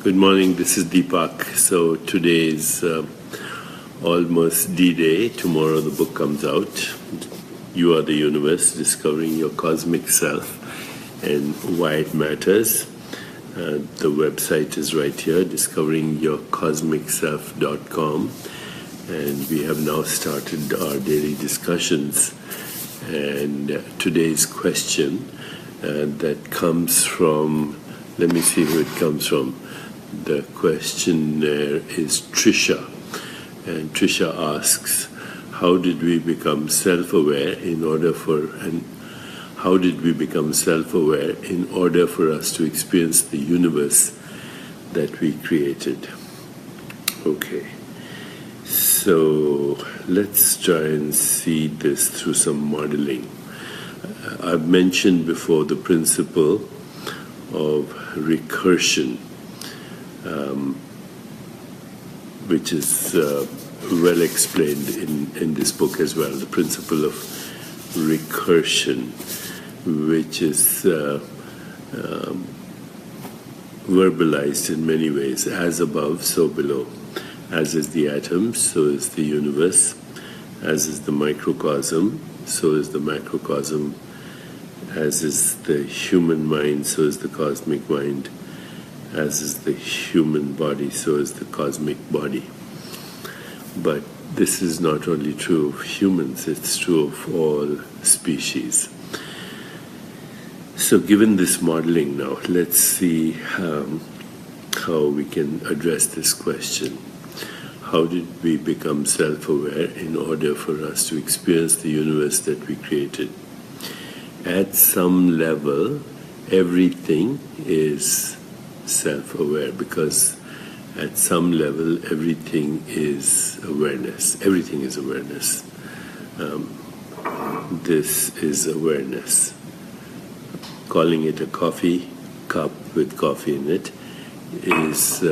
Good morning, this is Deepak. So today is almost D-Day. Tomorrow the book comes out. You Are the Universe, Discovering Your Cosmic Self and Why It Matters. The website is right here, discoveringyourcosmicself.com. And we have now started our daily discussions. And today's question that comes from, let me see who it comes from. The questionnaire is Trisha, and Trisha asks, how did we become self-aware in order for us to experience the universe that we created? Okay, so let's try and see this through some modeling. I've mentioned before the principle of recursion, which is well explained in this book as well, the principle of recursion, which is verbalized in many ways, as above, so below. As is the atom, so is the universe. As is the microcosm, so is the macrocosm. As is the human mind, so is the cosmic mind. As is the human body, so is the cosmic body. But this is not only true of humans, it's true of all species. So given this modeling now, let's see how we can address this question. How did we become self-aware in order for us to experience the universe that we created? At some level, everything is self-aware, because at some level everything is awareness. Everything is awareness. This is awareness. Calling it a coffee cup with coffee in it is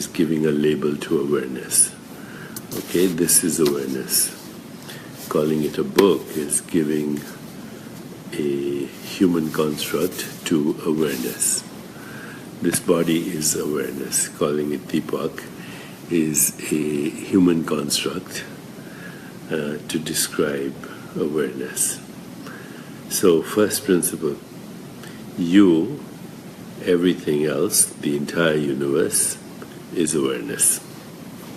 giving a label to awareness. Okay, this is awareness. Calling it a book is giving a human construct to awareness. This body is awareness. Calling it Deepak is a human construct to describe awareness. So, first principle, you, everything else, the entire universe, is awareness.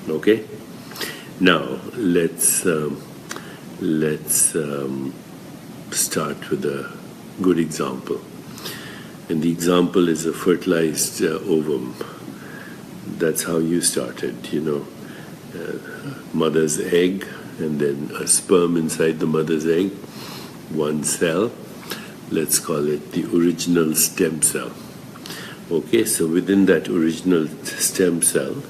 Okay? Now, let's start with a good example. And the example is a fertilized ovum. That's how you started, mother's egg, and then a sperm inside the mother's egg, one cell. Let's call it the original stem cell. Okay, so within that original stem cell,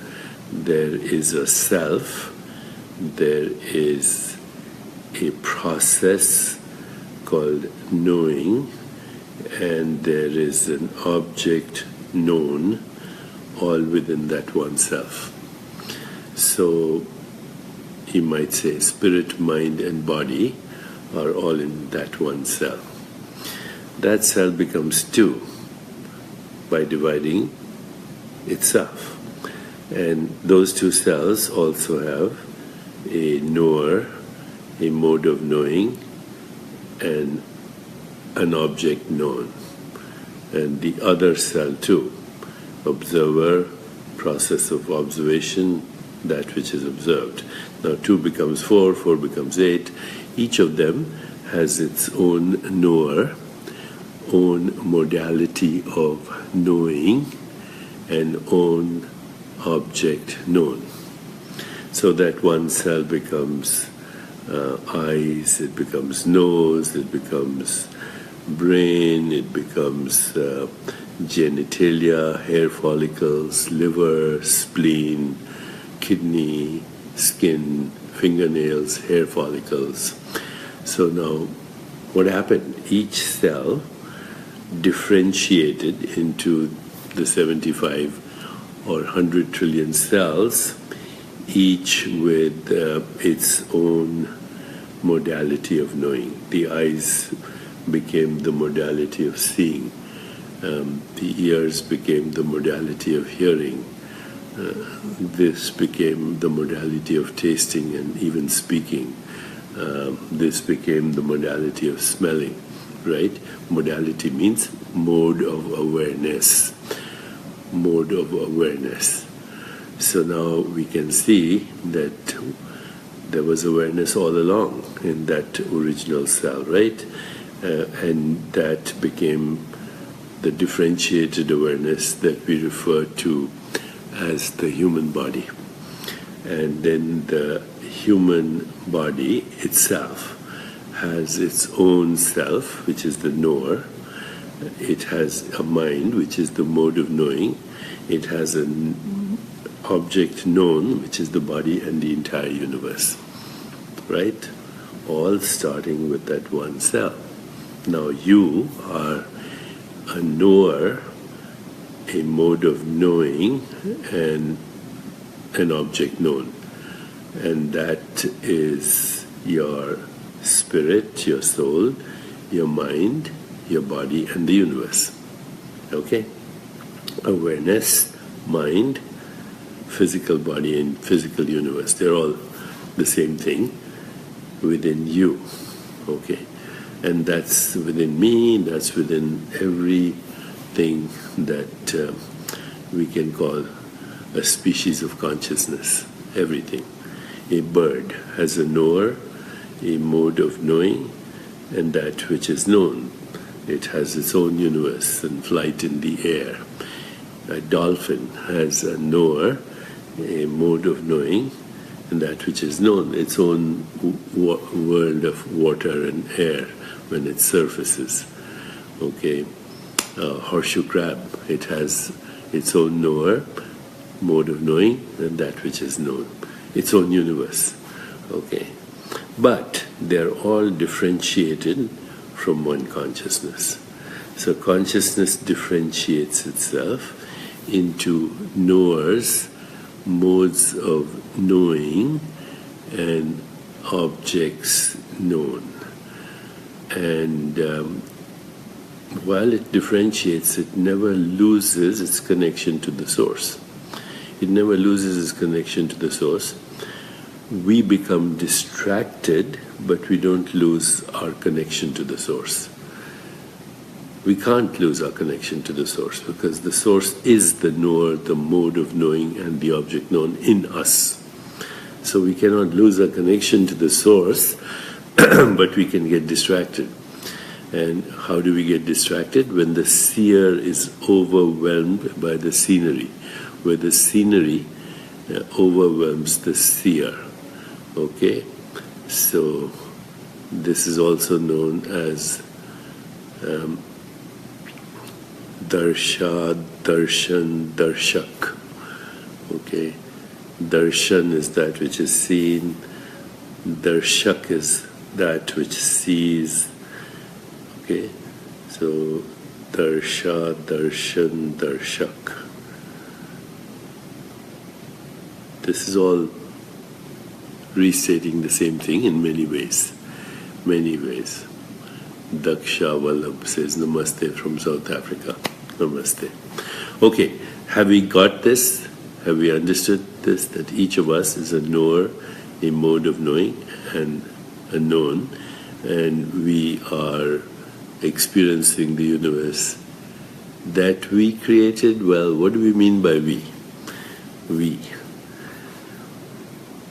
there is a self, there is a process called knowing, and there is an object known, all within that one self. So you might say spirit, mind, and body are all in that one cell. That cell becomes two by dividing itself. And those two cells also have a knower, a mode of knowing, and an object known. And the other cell too, observer, process of observation, that which is observed. Now 2 becomes 4, 4 becomes 8. Each of them has its own knower, own modality of knowing, and own object known. So that one cell becomes eyes, it becomes nose, it becomes brain, it becomes genitalia, hair follicles, liver, spleen, kidney, skin, fingernails, hair follicles. So now, what happened? Each cell differentiated into the 75 or 100 trillion cells, each with its own modality of knowing. The eyes became the modality of seeing. The ears became the modality of hearing. This became the modality of tasting and even speaking. This became the modality of smelling, right? Modality means mode of awareness. Mode of awareness. So now we can see that there was awareness all along in that original cell, right? And that became the differentiated awareness that we refer to as the human body. And then the human body itself has its own self, which is the knower. It has a mind, which is the mode of knowing. It has an object known, which is the body and the entire universe, right? All starting with that one cell. Now you are a knower, a mode of knowing, and an object known. And that is your spirit, your soul, your mind, your body, and the universe. Okay? Awareness, mind, physical body, and physical universe. They're all the same thing within you. Okay? And that's within me, that's within everything that we can call a species of consciousness. Everything. A bird has a knower, a mode of knowing, and that which is known. It has its own universe and flight in the air. A dolphin has a knower, a mode of knowing, and that which is known, its own world of water and air when it surfaces. Okay, horseshoe crab, it has its own knower, mode of knowing, and that which is known, its own universe. Okay, but they're all differentiated from one consciousness. So consciousness differentiates itself into knowers, modes of knowing, and objects known. And while it differentiates, it never loses its connection to the source. It never loses its connection to the source. We become distracted, but we don't lose our connection to the source. We can't lose our connection to the source because the source is the knower, the mode of knowing, and the object known in us. So we cannot lose our connection to the source, but we can get distracted. And how do we get distracted? When the seer is overwhelmed by the scenery, where the scenery overwhelms the seer. Okay? So this is also known as darsha, darshan, darshak. Okay? Darshan is that which is seen. Darshak is that which sees. Okay? So darsha, darshan, darshak. This is all restating the same thing in many ways. Many ways. Daksha Vallabh says Namaste from South Africa. Namaste. Okay, have we got this? Have we understood this? That each of us is a knower, a mode of knowing, and a known, and we are experiencing the universe that we created. Well, what do we mean by we? We.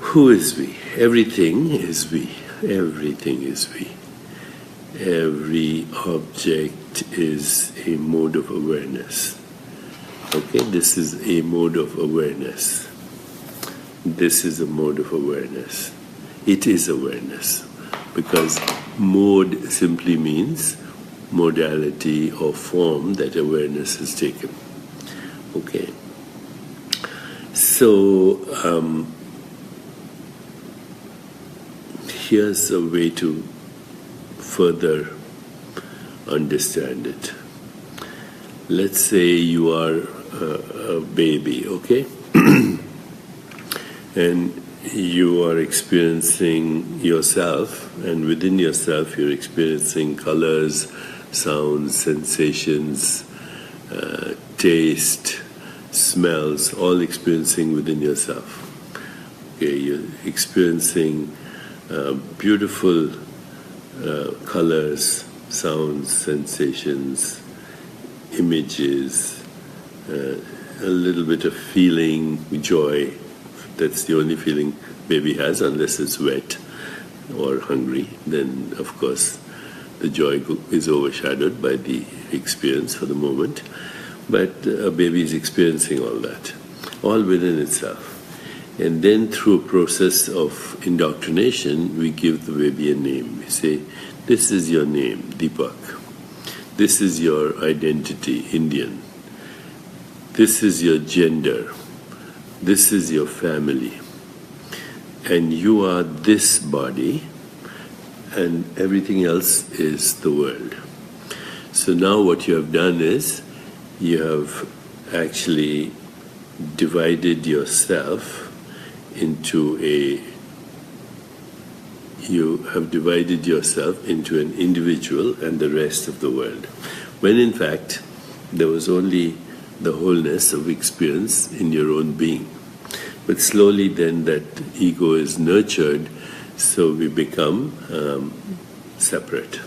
Who is we? Everything is we. Everything is we. Every object is a mode of awareness. Okay, this is a mode of awareness. This is a mode of awareness. It is awareness. Because mode simply means modality or form that awareness has taken. Okay. So, here's a way to further understand it. Let's say you are a baby, okay? And you are experiencing yourself, and within yourself you're experiencing colors, sounds, sensations, taste, smells, all experiencing within yourself. Okay, you're experiencing beautiful colors, sounds, sensations, images, a little bit of feeling, joy. That's the only feeling baby has, unless it's wet or hungry. Then, of course, the joy is overshadowed by the experience for the moment. But a baby is experiencing all that, all within itself. And then through a process of indoctrination, we give the baby a name. We say, this is your name, Deepak. This is your identity, Indian. This is your gender. This is your family. And you are this body, and everything else is the world. So now what you have done is, you have actually divided yourself into an individual and the rest of the world, when in fact there was only the wholeness of experience in your own being. But slowly then that ego is nurtured, so we become separate.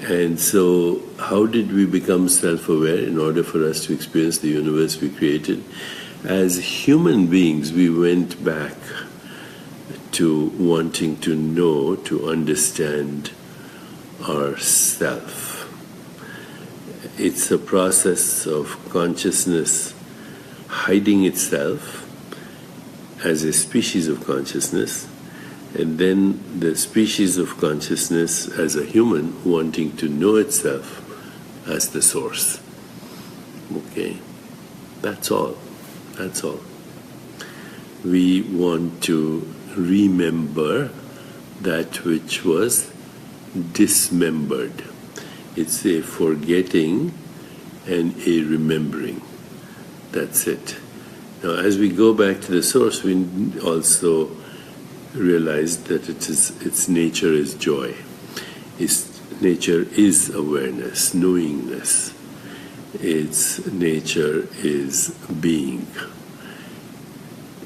And so how did we become self-aware in order for us to experience the universe we created? As human beings, we went back to wanting to know, to understand ourself. It's a process of consciousness hiding itself as a species of consciousness, and then the species of consciousness as a human wanting to know itself as the source. Okay? That's all. That's all. We want to remember that which was dismembered. It's a forgetting and a remembering. That's it. Now, as we go back to the source, we also realize that its nature is joy. Its nature is awareness, knowingness. Its nature is being.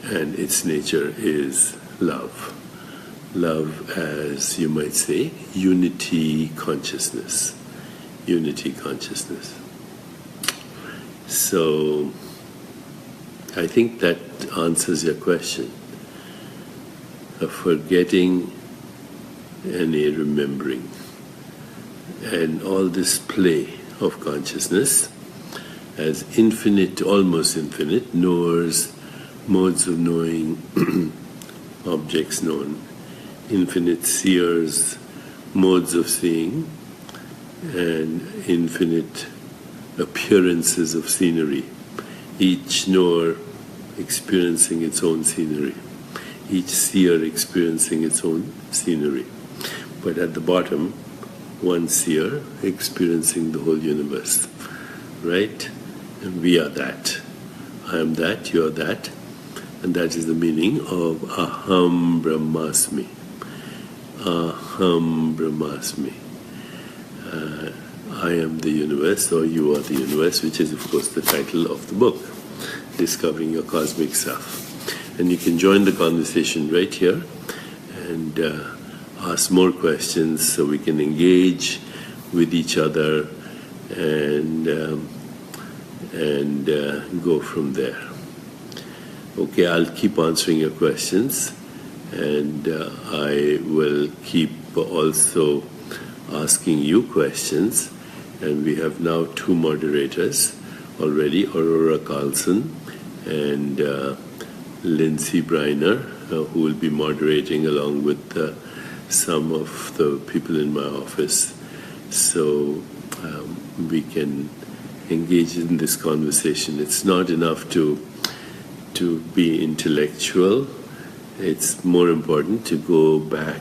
And its nature is love. Love as, you might say, unity consciousness. Unity consciousness. So, I think that answers your question. A forgetting and a remembering. And all this play of consciousness as infinite, almost infinite, knowers, modes of knowing, objects known, infinite seers, modes of seeing, and infinite appearances of scenery, each knower experiencing its own scenery, each seer experiencing its own scenery. But at the bottom, one seer experiencing the whole universe, right? And we are that. I am that, you are that. And that is the meaning of Aham Brahmasmi. Aham Brahmasmi. I am the universe, or you are the universe, which is of course the title of the book, Discovering Your Cosmic Self. And you can join the conversation right here and ask more questions so we can engage with each other and go from there. Okay, I'll keep answering your questions, and I will keep also asking you questions. And we have now two moderators already, Aurora Carlson and Lindsay Briner, who will be moderating along with some of the people in my office. So we can engage in this conversation. It's not enough to be intellectual. It's more important to go back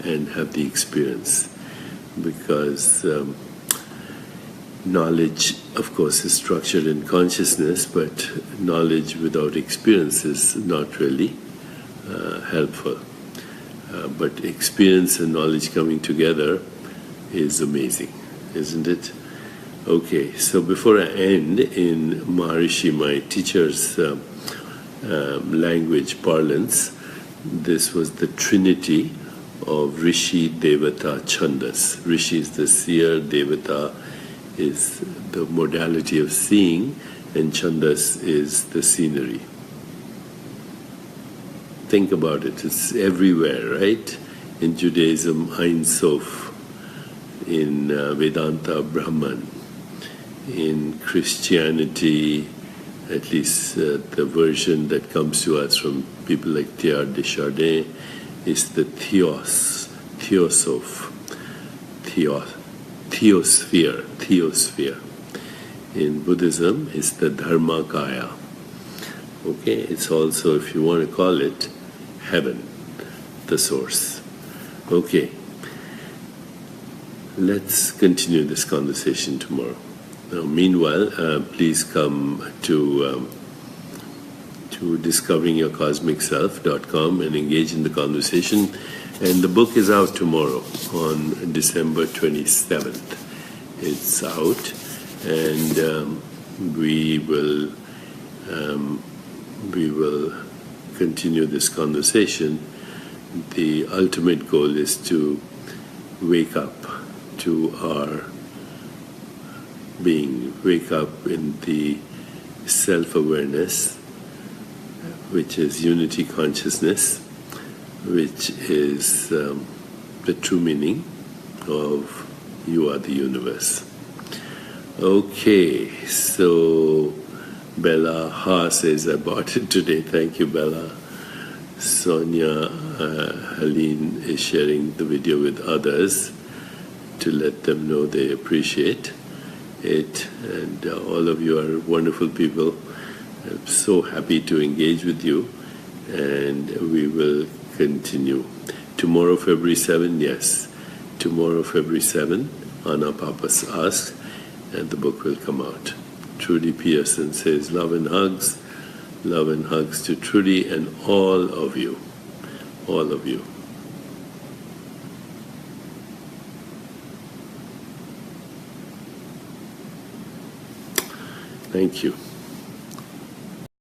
and have the experience, because knowledge, of course, is structured in consciousness, but knowledge without experience is not really helpful. But experience and knowledge coming together is amazing, isn't it? Okay, so before I end, in Maharishi, my teacher's language parlance, this was the trinity of Rishi, Devata, Chandas. Rishi is the seer, Devata is the modality of seeing, and Chandas is the scenery. Think about it, it's everywhere, right? In Judaism, Ein Sof, in Vedanta, Brahman, in Christianity, at least the version that comes to us from people like Teilhard de Chardin, is the theos, theosoph, theosphere. In Buddhism, it's the dharmakaya. Okay, it's also, if you want to call it, heaven, the source. Okay, let's continue this conversation tomorrow. Now, meanwhile, please come to discoveringyourcosmicself.com and engage in the conversation. And the book is out tomorrow on December 27th. It's out, and we will continue this conversation. The ultimate goal is to wake up to our being, wake up in the self-awareness, which is unity consciousness, which is the true meaning of you are the universe. Okay, so Bella Ha says, I bought it today. Thank you, Bella. Sonia Helene is sharing the video with others to let them know they appreciate it. And all of you are wonderful people. I'm so happy to engage with you. And we will continue. Tomorrow, February 7, yes. Tomorrow, February 7, Anna Papas asks, and the book will come out. Trudy Pearson says, love and hugs to Trudy and all of you. All of you. Thank you.